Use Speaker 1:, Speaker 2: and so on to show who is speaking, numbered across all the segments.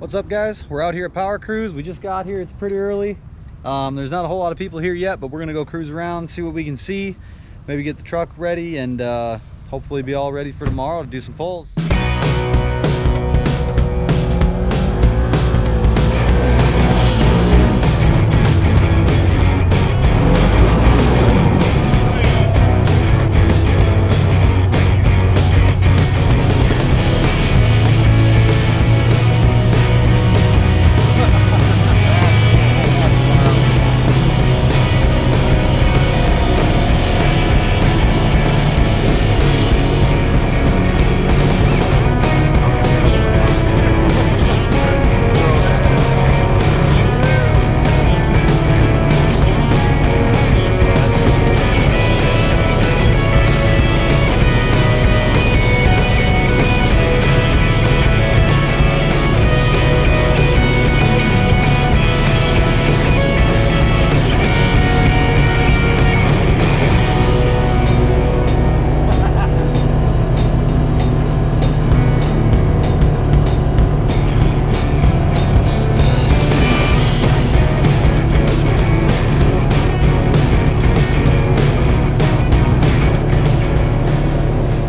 Speaker 1: What's up, guys? We're out here at Powercruise. We just got here. It's pretty early. There's not a whole lot of people here yet, but we're gonna go cruise around, see what we can see, maybe get the truck ready, and hopefully be all ready for tomorrow to do some pulls.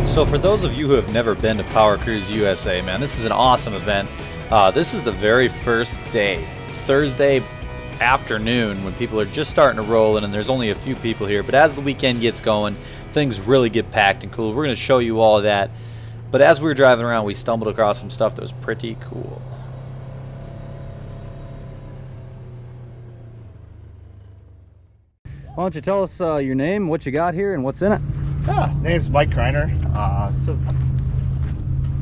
Speaker 1: So for those of you who have never been to Powercruise USA, man, this is an awesome event. This is the very first day, Thursday afternoon, when people are just starting to roll in and there's only a few people here. But as the weekend gets going, things really get packed and cool. We're going to show you all of that. But as we were driving around, we stumbled across some stuff that was pretty cool. Why don't you tell us your name, what you got here, and what's in it?
Speaker 2: Name's Mike Brainard. It's a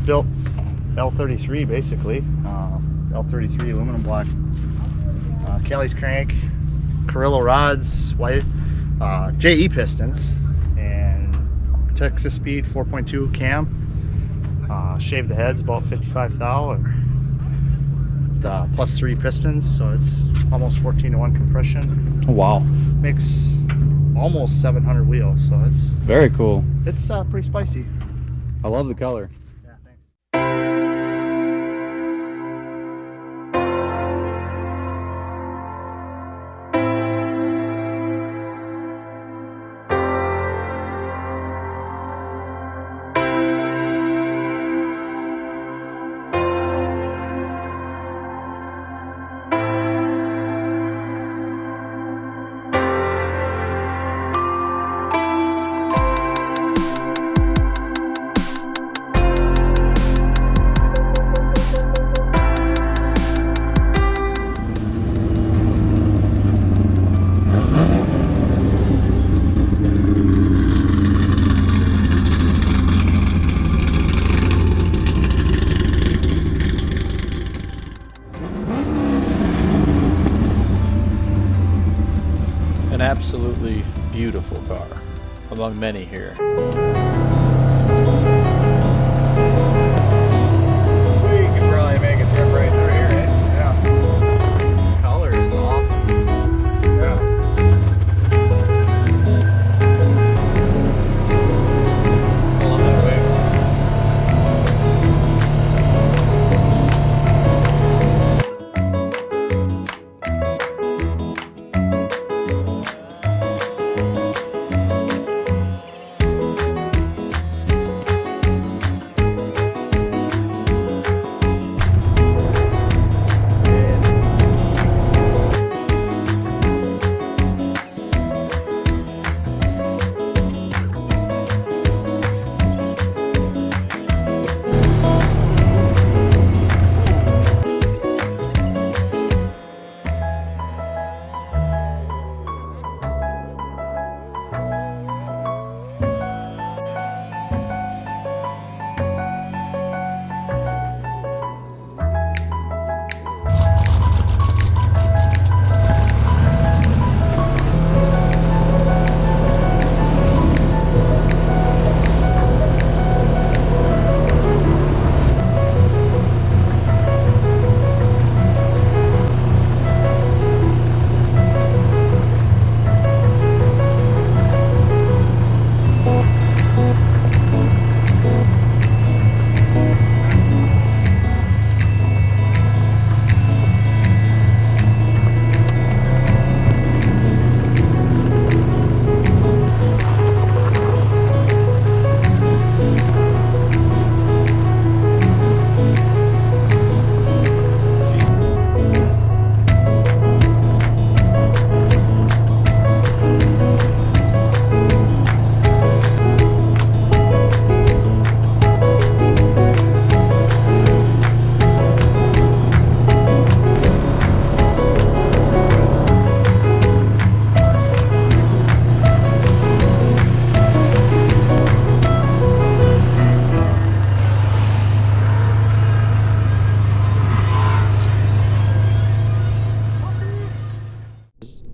Speaker 2: built L33 basically. L33 aluminum block. Kelly's crank, Carrillo rods, white JE pistons, and Texas Speed 4.2 cam. Shaved the heads about 55 thou, and the plus 3 pistons, so it's almost 14-to-1 compression.
Speaker 1: Oh, wow.
Speaker 2: Makes almost 700 wheels, so it's
Speaker 1: very cool.
Speaker 2: It's pretty spicy.
Speaker 1: I love the color.
Speaker 2: Yeah, thanks.
Speaker 3: An absolutely beautiful car, among many here.
Speaker 1: We could probably make a trip right through here, eh? Yeah. Color is awesome. Yeah. I love that wave.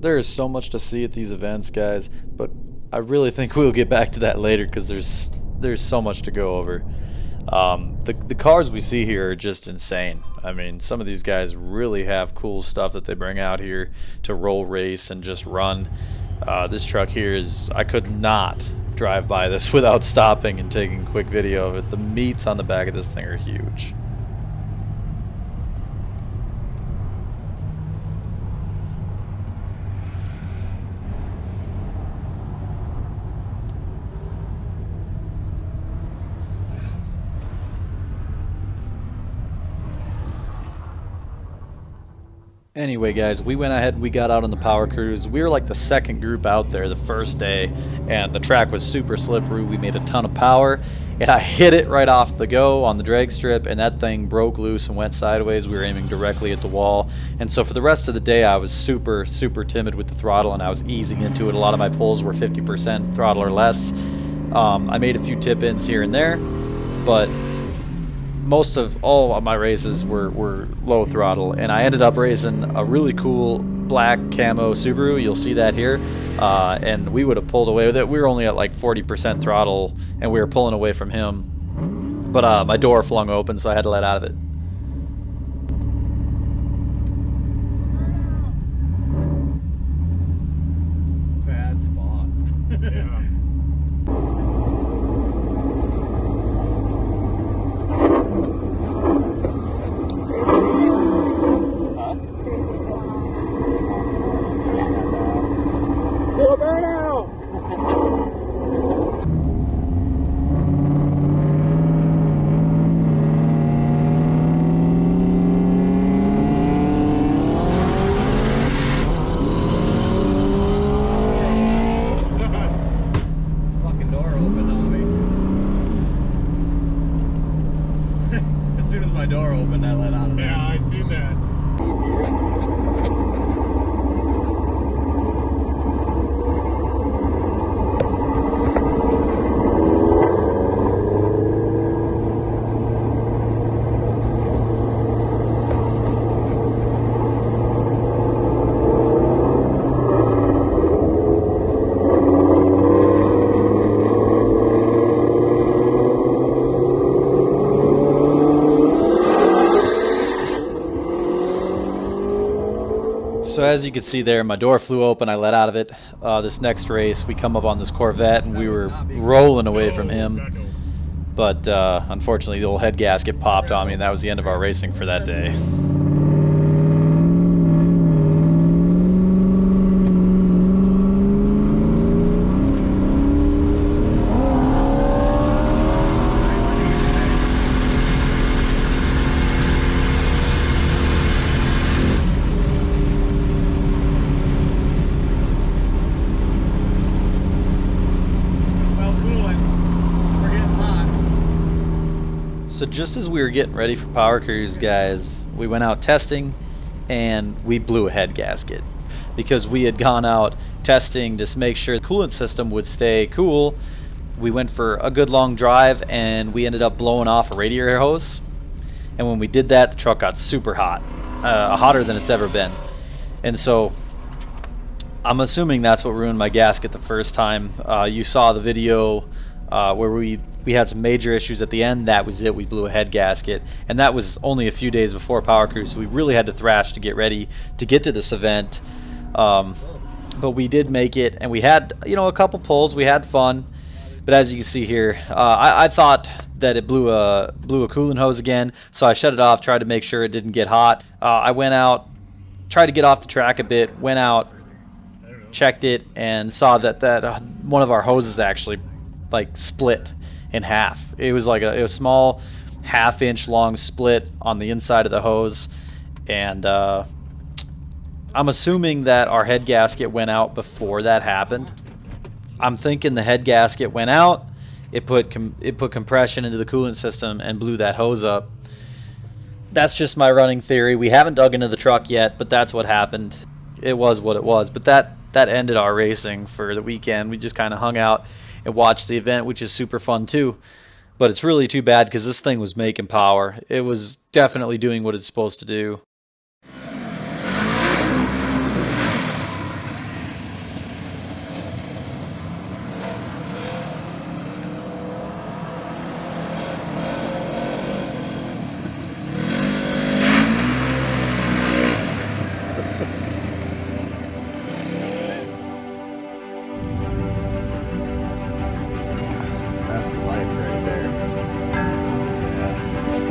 Speaker 1: There is so much to see at these events, guys, but I really think we'll get back to that later because there's so much to go over. The cars we see here are just insane. I mean, some of these guys really have cool stuff that they bring out here to roll race and just run. This truck here is, I could not drive by this without stopping and taking a quick video of it. The meats on the back of this thing are huge. Anyway, guys, we went ahead and we got out on the Powercruise. We were like the second group out there the first day, and the track was super slippery. We made a ton of power, and I hit it right off the go on the drag strip, and that thing broke loose and went sideways. We were aiming directly at the wall, and so for the rest of the day, I was super timid with the throttle, and I was easing into it. A lot of my pulls were 50% throttle or less. I made a few tip-ins here and there, but most of all of my races were low throttle, and I ended up racing a really cool black camo Subaru. You'll see that here, and we would have pulled away with it. We were only at like 40% throttle, and we were pulling away from him, but my door flung open, so I had to let out of it.
Speaker 2: Bad spot. Yeah. My door opened, I let out of it. Yeah, I seen that.
Speaker 1: So as you can see there, my door flew open, I let out of it. This next race, we come up on this Corvette, and we were rolling away from him. But unfortunately, the old head gasket popped on me, and that was the end of our racing for that day. So just as we were getting ready for Powercruise, guys, we went out testing and we blew a head gasket because we had gone out testing to make sure the coolant system would stay cool. We went for a good long drive and we ended up blowing off a radiator hose. And when we did that, the truck got super hot, hotter than it's ever been. And so I'm assuming that's what ruined my gasket the first time. You saw the video where we had some major issues at the end. That was it. We blew a head gasket, and that was only a few days before Powercruise, so we really had to thrash to get ready to get to this event. But we did make it, and we had, you know, a couple pulls. We had fun, but as you can see here, I thought that it blew a coolant hose again, so I shut it off, tried to make sure it didn't get hot. I went out, tried to get off the track a bit, went out, checked it, and saw that one of our hoses actually like split in half. It was like a small half-inch long split on the inside of the hose, and I'm assuming that our head gasket went out before that happened. I'm thinking the head gasket went out, it put compression into the coolant system and blew that hose up. That's just my running theory. We haven't dug into the truck yet, but that's what happened. It was what it was. But that ended our racing for the weekend. We just kind of hung out and watched the event, which is super fun too. But it's really too bad because this thing was making power. It was definitely doing what it's supposed to do.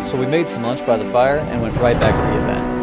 Speaker 1: So we made some lunch by the fire and went right back to the event.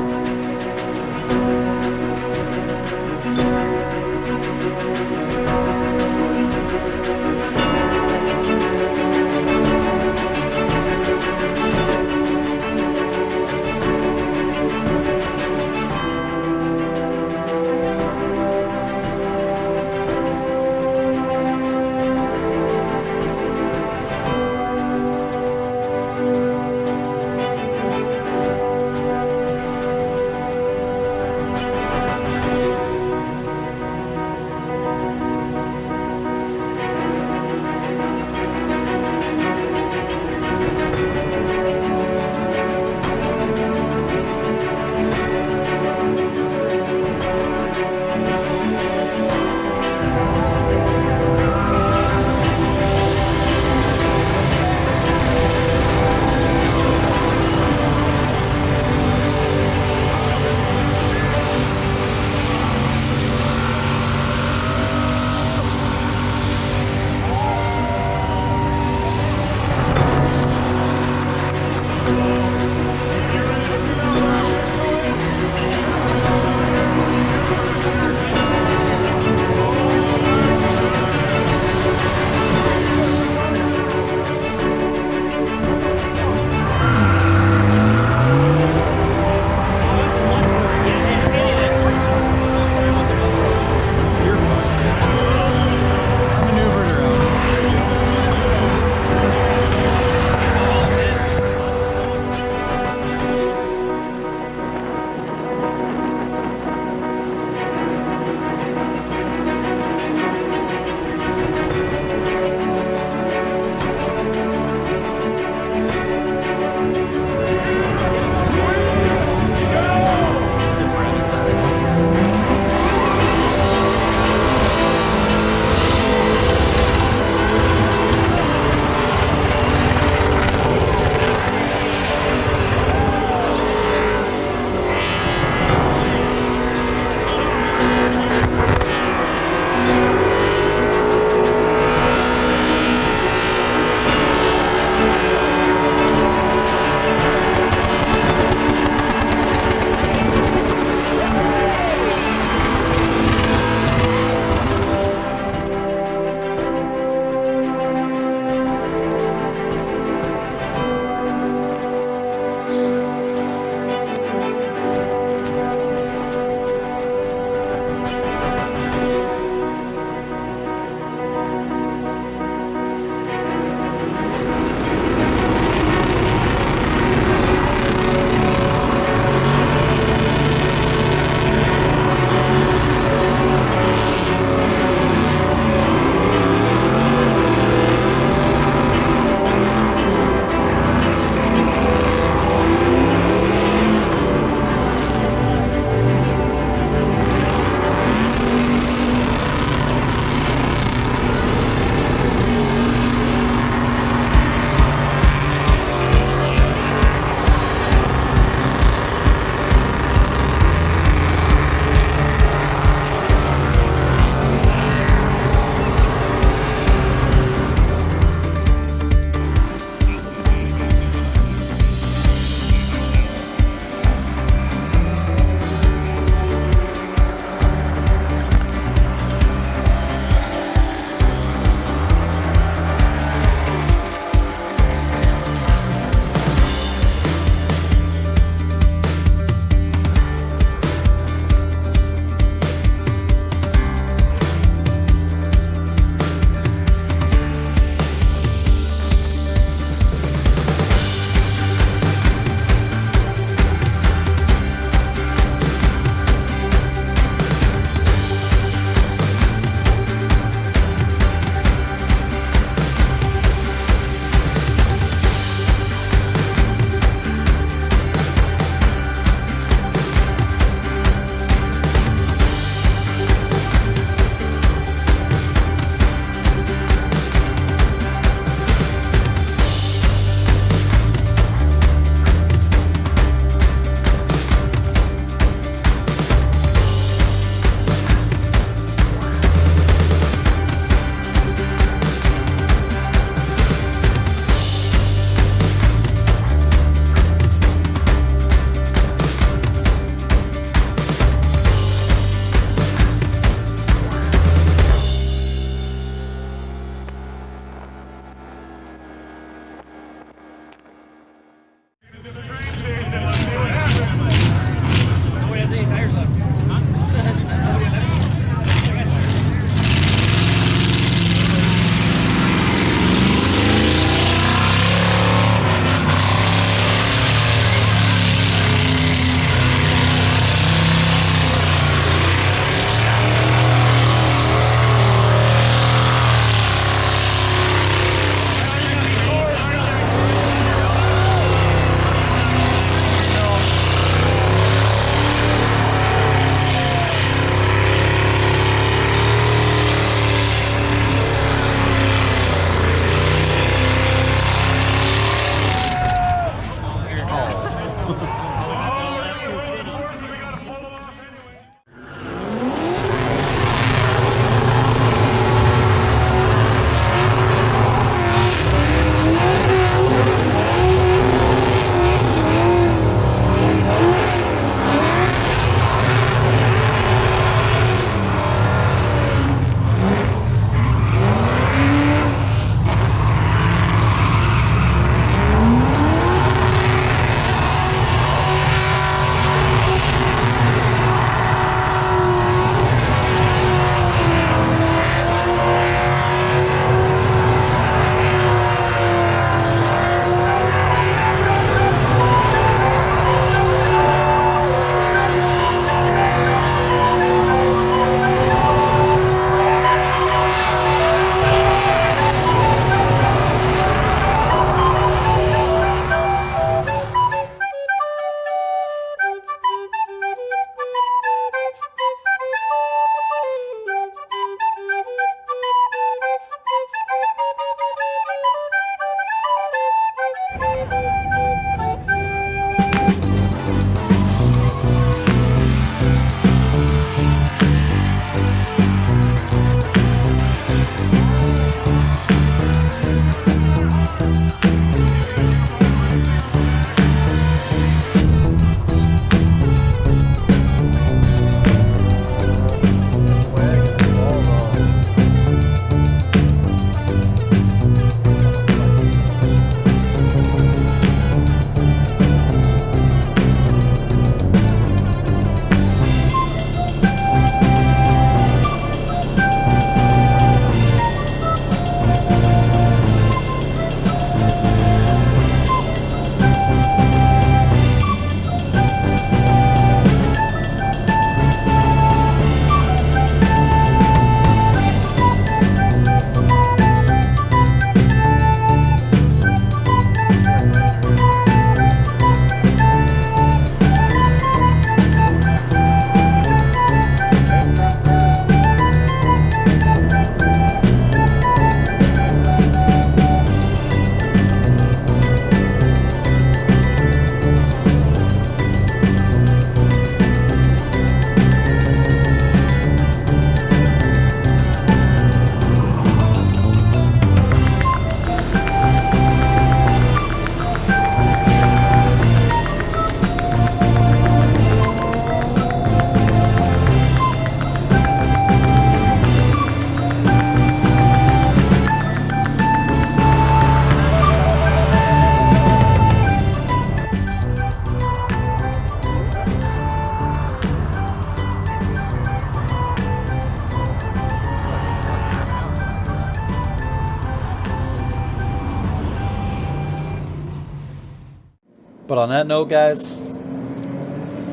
Speaker 1: on that note, guys,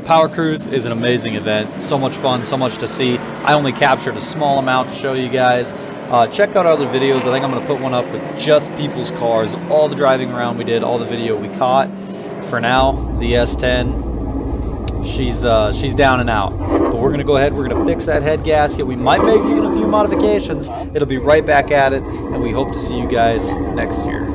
Speaker 1: Powercruise is an amazing event. So much fun, so much to see. I only captured a small amount to show you guys. Check out other videos. I think I'm going to put one up with just people's cars, all the driving around we did, all the video we caught. For now, the S10, she's down and out. But we're going to go ahead, we're going to fix that head gasket. We might make even a few modifications. It'll be right back at it, and we hope to see you guys next year.